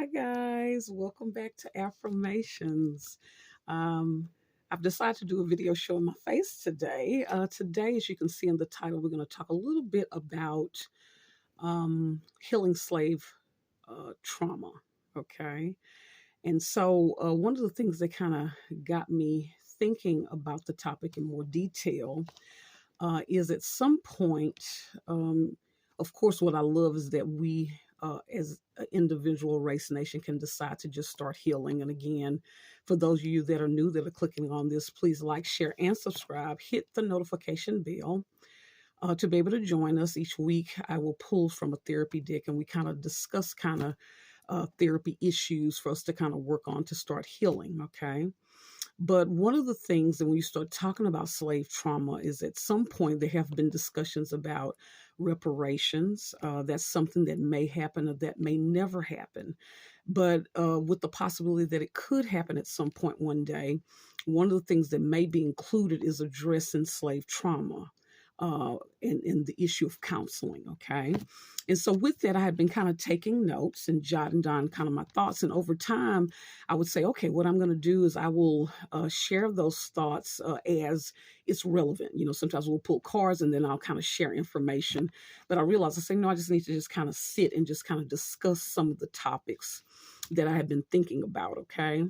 Hi, guys. Welcome back to Affirmations. Um, I've decided to do a video showing my face today. Today, as you can see in the title, we're going to talk a little bit about healing slave trauma. Okay. And so, one of the things that kind of got me thinking about the topic in more detail is at some point, of course, what I love is that we, as an individual race nation, can decide to just start healing. And again, for those of you that are new that are clicking on this, please like, share, and subscribe. Hit the notification bell to be able to join us each week. I will pull from a therapy deck and we kind of discuss therapy issues for us to kind of work on to start healing. Okay. But one of the things that when you start talking about slave trauma is at some point there have been discussions about reparations. That's something that may happen or that may never happen. But with the possibility that it could happen at some point one day, one of the things that may be included is addressing slave trauma in the issue of counseling. Okay. And so with that, I had been kind of taking notes and jotting down kind of my thoughts. And over time, I would say, okay, what I'm going to do is I will share those thoughts as it's relevant. You know, sometimes we'll pull cards and then I'll kind of share information. But I realized I say, no, I just need to just kind of sit and just kind of discuss some of the topics that I had been thinking about. Okay.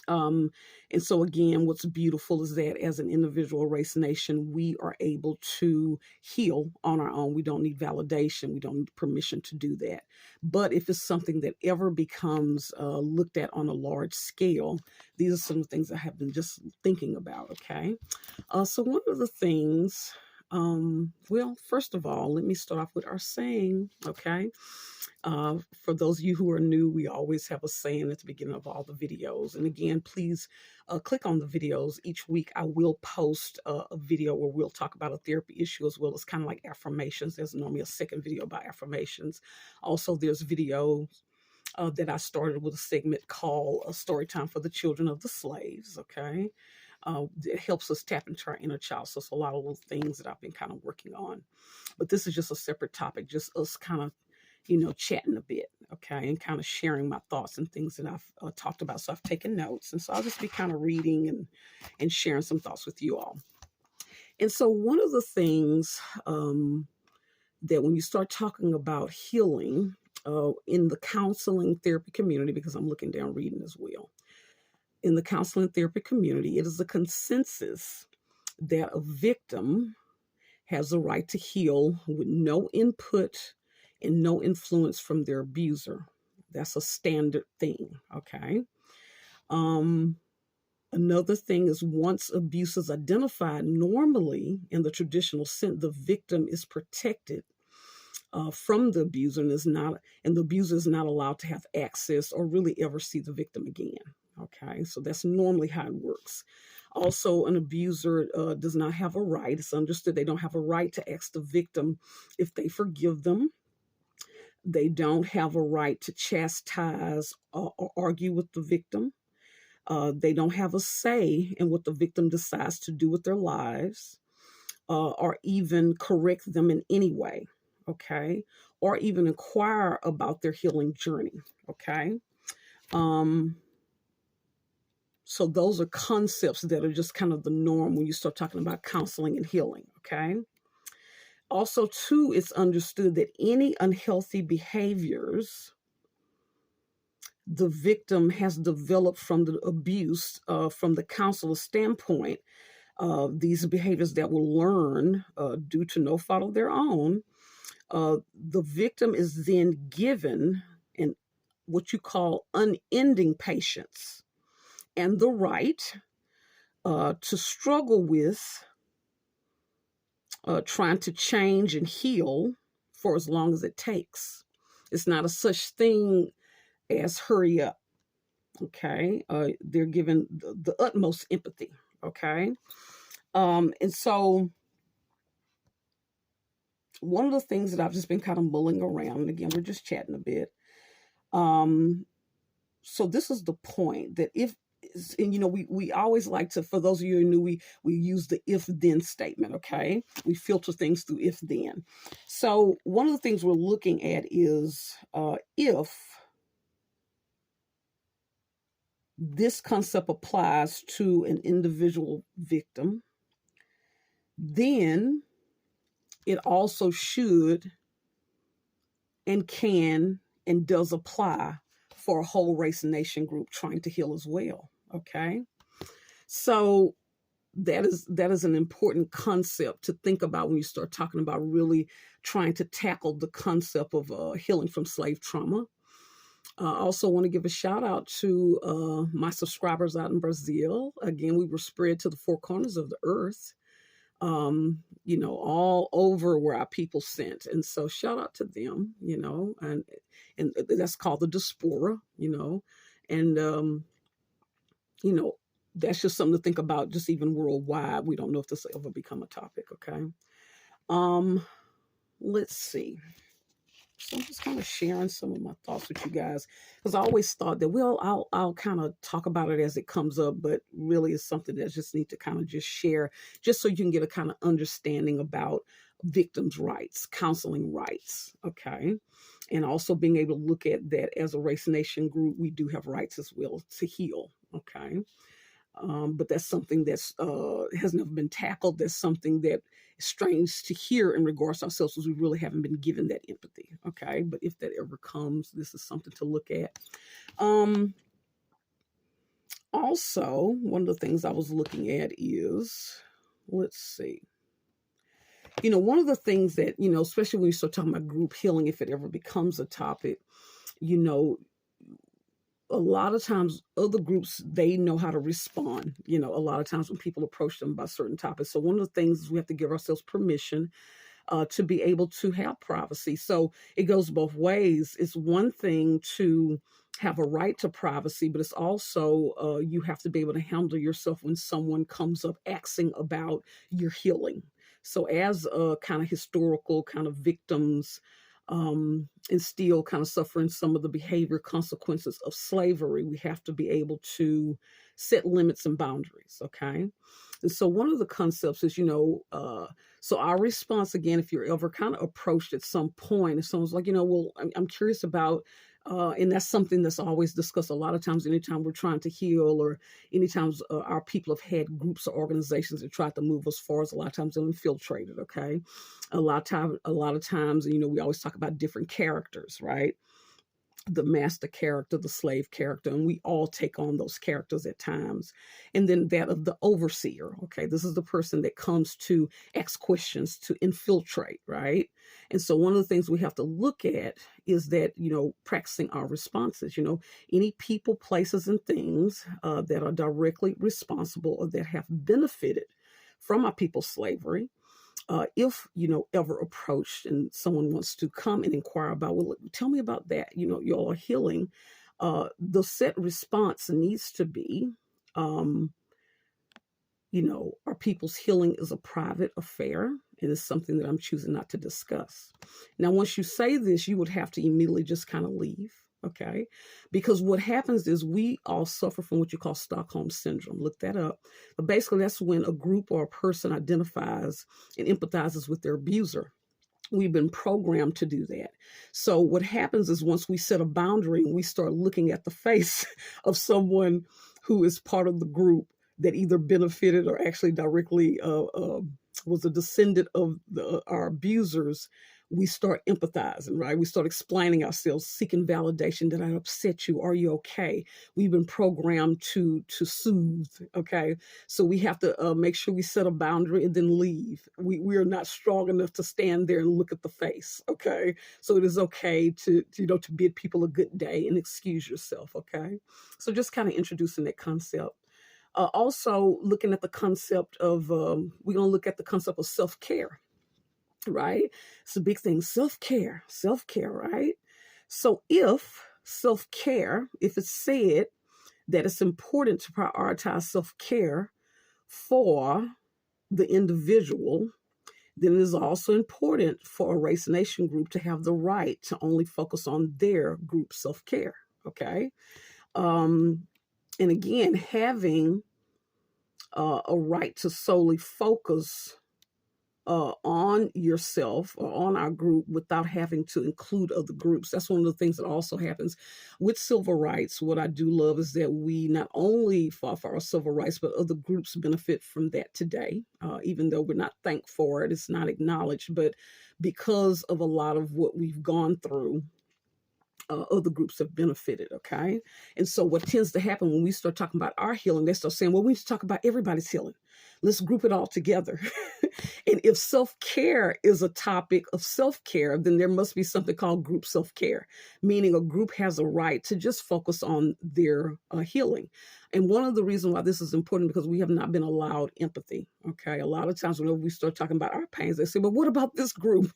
Um, and so again, what's beautiful is that as an individual race nation, we are able to heal on our own. We don't need validation. We don't need permission to do that. But if it's something that ever becomes looked at on a large scale, these are some of the things I have been just thinking about. Okay. So one of the things, well, first of all, let me start off with our saying. Okay. For those of you who are new, we always have a saying at the beginning of all the videos. And again, please click on the videos. Each week I will post a video where we'll talk about a therapy issue as well as kind of like affirmations. There's normally a second video about affirmations. Also, there's video that I started with a segment called A Story Time for the Children of the Slaves. Okay. It helps us tap into our inner child. So it's a lot of little things that I've been kind of working on. But this is just a separate topic, just us kind of chatting a bit, okay, and kind of sharing my thoughts and things that I've talked about. So I've taken notes, and so I'll just be kind of reading and sharing some thoughts with you all. And so one of the things that when you start talking about healing in the counseling therapy community, because I'm looking down reading as well, in the counseling therapy community, it is a consensus that a victim has the right to heal with no input and no influence from their abuser. That's a standard thing, okay? Another thing is once abuse is identified, normally in the traditional sense, the victim is protected from the abuser and the abuser is not allowed to have access or really ever see the victim again. Okay, so that's normally how it works. Also, an abuser does not have a right. It's understood they don't have a right to ask the victim if they forgive them. They don't have a right to chastise or argue with the victim. They don't have a say in what the victim decides to do with their lives or even correct them in any way, okay? Or even inquire about their healing journey, okay? So those are concepts that are just kind of the norm when you start talking about counseling and healing, okay? Also, too, it's understood that any unhealthy behaviors the victim has developed from the abuse, from the counselor's standpoint, these behaviors that will learn due to no fault of their own, the victim is then given what you call unending patience and the right to struggle with trying to change and heal for as long as it takes. It's not a such thing as hurry up, okay? They're given the utmost empathy, okay? And so one of the things that I've just been kind of mulling around, and again, we're just chatting a bit. So this is the point that we always like to, for those of you who are new, we use the if-then statement, okay? We filter things through if-then. So one of the things we're looking at is if this concept applies to an individual victim, then it also should and can and does apply for a whole race and nation group trying to heal as well. Okay. So that is an important concept to think about when you start talking about really trying to tackle the concept of healing from slave trauma. I also want to give a shout out to my subscribers out in Brazil. Again, we were spread to the four corners of the earth, all over where our people sent. And so shout out to them, and that's called the diaspora, and, that's just something to think about, just even worldwide. We don't know if this will ever become a topic. Okay. Let's see. So I'm just kind of sharing some of my thoughts with you guys, because I always thought that, well, I'll kind of talk about it as it comes up, but really it's something that I just need to kind of just share, just so you can get a kind of understanding about victims' rights, counseling rights, okay? And also being able to look at that as a race nation group, we do have rights as well to heal, okay? But that's something that's has never been tackled. That's something that is strange to hear in regards to ourselves, because we really haven't been given that empathy. Okay, but if that ever comes, this is something to look at. Also, one of the things I was looking at is, let's see. One of the things that, especially when you start talking about group healing, if it ever becomes a topic, a lot of times other groups, they know how to respond, a lot of times when people approach them about certain topics. So one of the things is we have to give ourselves permission to be able to have privacy. So it goes both ways. It's one thing to have a right to privacy, but it's also you have to be able to handle yourself when someone comes up asking about your healing. So as kind of historical kind of victims, and still kind of suffering some of the behavior consequences of slavery, we have to be able to set limits and boundaries. Okay. And so one of the concepts is, so our response, again, if you're ever kind of approached at some point, if someone's like, well, I'm curious about, and that's something that's always discussed a lot of times, anytime we're trying to heal, or anytime our people have had groups or organizations that tried to move us forward, a lot of times they're infiltrated. Okay. A lot of times, we always talk about different characters, right? The master character, the slave character, and we all take on those characters at times. And then that of the overseer. Okay, this is the person that comes to ask questions, to infiltrate, right? And so one of the things we have to look at is that, practicing our responses, any people, places, and things that are directly responsible or that have benefited from our people's slavery, if ever approached and someone wants to come and inquire about, well, tell me about that, y'all are healing, the set response needs to be, our people's healing is a private affair. It is something that I'm choosing not to discuss. Now, once you say this, you would have to immediately just kind of leave. Okay, because what happens is we all suffer from what you call Stockholm syndrome. Look that up. But basically, that's when a group or a person identifies and empathizes with their abuser. We've been programmed to do that. So what happens is once we set a boundary and we start looking at the face of someone who is part of the group that either benefited or actually directly was a descendant of our abusers, we start empathizing, right? We start explaining ourselves, seeking validation. Did I upset you? Are you okay? We've been programmed to soothe, okay? So we have to make sure we set a boundary and then leave. We are not strong enough to stand there and look at the face, okay? So it is okay to bid people a good day and excuse yourself, okay? So just kind of introducing that concept. Also looking at the concept of, we're going to look at the concept of self-care. Right? It's a big thing. Self-care, right? So if self-care, if it's said that it's important to prioritize self-care for the individual, then it is also important for a race nation group to have the right to only focus on their group self-care. Okay. And again, having a right to solely focus on yourself or on our group without having to include other groups. That's one of the things that also happens with civil rights. What I do love is that we not only fought for our civil rights, but other groups benefit from that today, even though we're not thanked for it, it's not acknowledged. But because of a lot of what we've gone through, other groups have benefited, okay? And so what tends to happen when we start talking about our healing, they start saying, well, we need to talk about everybody's healing. Let's group it all together. And if self-care is a topic of self-care, then there must be something called group self-care, meaning a group has a right to just focus on their healing. And one of the reasons why this is important, because we have not been allowed empathy, okay? A lot of times whenever we start talking about our pains, they say, but what about this group?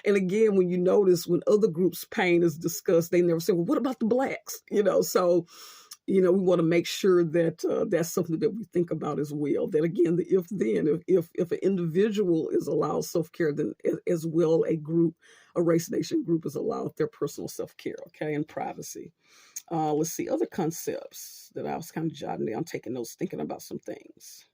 And again, when you notice when other groups' pain is discussed, they never say, well, what about the blacks? So, we want to make sure that that's something that we think about as well. That again, the if an individual is allowed self-care, then as well a race nation group is allowed their personal self-care, okay, and privacy. Let's see, other concepts that I was kind of jotting down, taking notes, thinking about some things.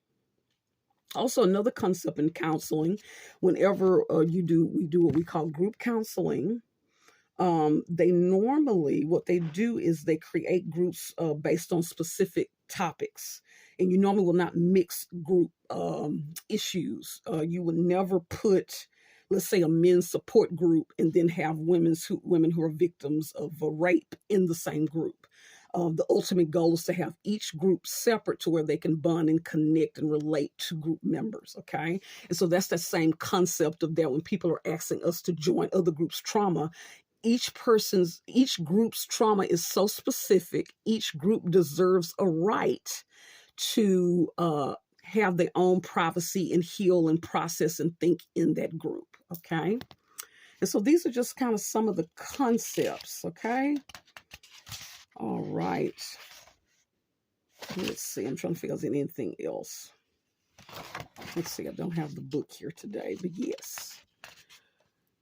Also, another concept in counseling, whenever we do what we call group counseling, what they do is they create groups based on specific topics. And you normally will not mix group issues. You would never put, let's say, a men's support group and then have women who are victims of a rape in the same group. The ultimate goal is to have each group separate to where they can bond and connect and relate to group members, okay? And so that's that same concept of that when people are asking us to join other groups' trauma, each group's trauma is so specific, each group deserves a right to have their own privacy and heal and process and think in that group, okay? And so these are just kind of some of the concepts, okay? All right. Let's see. I'm trying to figure out anything else. Let's see. I don't have the book here today, but yes.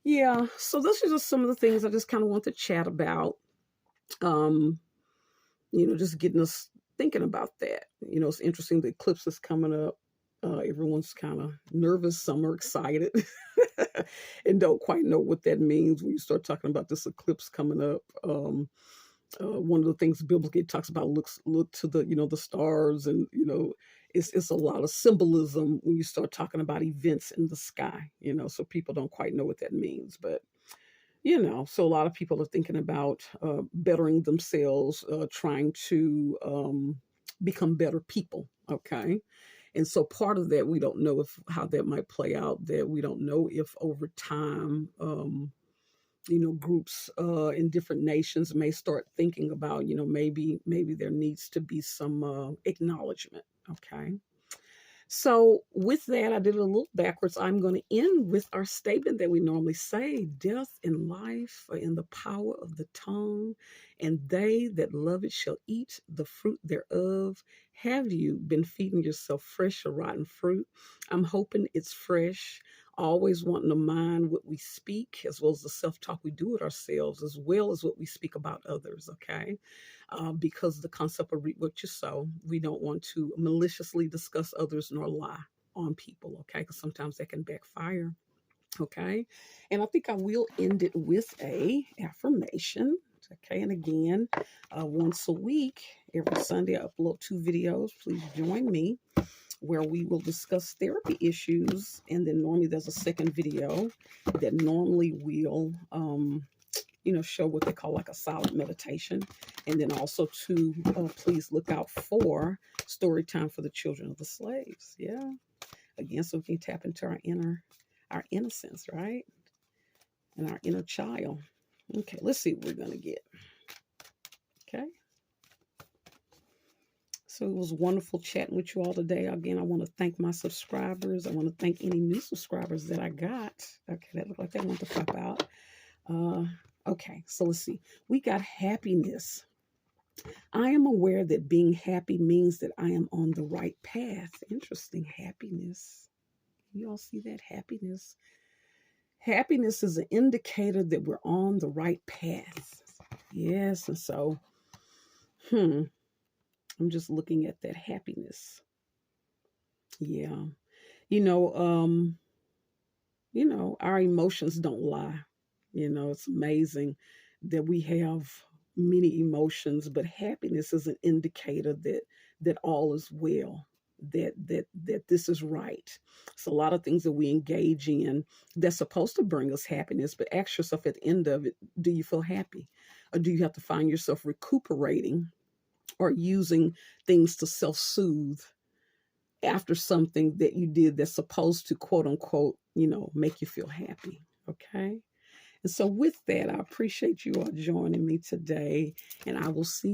Yeah. So those are just some of the things I just kind of want to chat about. Just getting us thinking about that. It's interesting. The eclipse is coming up. Everyone's kind of nervous. Some are excited and don't quite know what that means when you start talking about this eclipse coming up. One of the things biblically talks about, look to the stars, and it's a lot of symbolism when you start talking about events in the sky, so people don't quite know what that means. But so a lot of people are thinking about bettering themselves, trying to become better people, okay? And so part of that, we don't know how that might play out, that we don't know if over time groups in different nations may start thinking about, maybe there needs to be some acknowledgement. Okay. So with that, I did it a little backwards. I'm going to end with our statement that we normally say: death and life are in the power of the tongue, and they that love it shall eat the fruit thereof. Have you been feeding yourself fresh or rotten fruit? I'm hoping it's fresh. Always wanting to mind what we speak, as well as the self-talk we do with ourselves, as well as what we speak about others, okay? Because the concept of reap what you sow, we don't want to maliciously discuss others nor lie on people, okay? Because sometimes that can backfire, okay? And I think I will end it with a affirmation, okay? And again, once a week, every Sunday, I upload 2 videos. Please join me, where we will discuss therapy issues. And then normally there's a second video that normally will, show what they call like a silent meditation. And then also please look out for story time for the children of the slaves. Yeah. Again, so we can tap into our innocence, right? And our inner child. Okay, let's see what we're going to get. Okay. So it was wonderful chatting with you all today. Again, I want to thank my subscribers. I want to thank any new subscribers that I got. Okay, that looked like they want to pop out. Okay, so let's see. We got happiness. I am aware that being happy means that I am on the right path. Interesting. Happiness. You all see that? Happiness. Happiness is an indicator that we're on the right path. Yes, and so, I'm just looking at that happiness. Yeah. our emotions don't lie. It's amazing that we have many emotions, but happiness is an indicator that all is well, that this is right. It's a lot of things that we engage in that's supposed to bring us happiness, but ask yourself at the end of it, do you feel happy? Or do you have to find yourself recuperating or using things to self-soothe after something that you did that's supposed to quote unquote, make you feel happy? Okay. And so with that, I appreciate you all joining me today, and I will see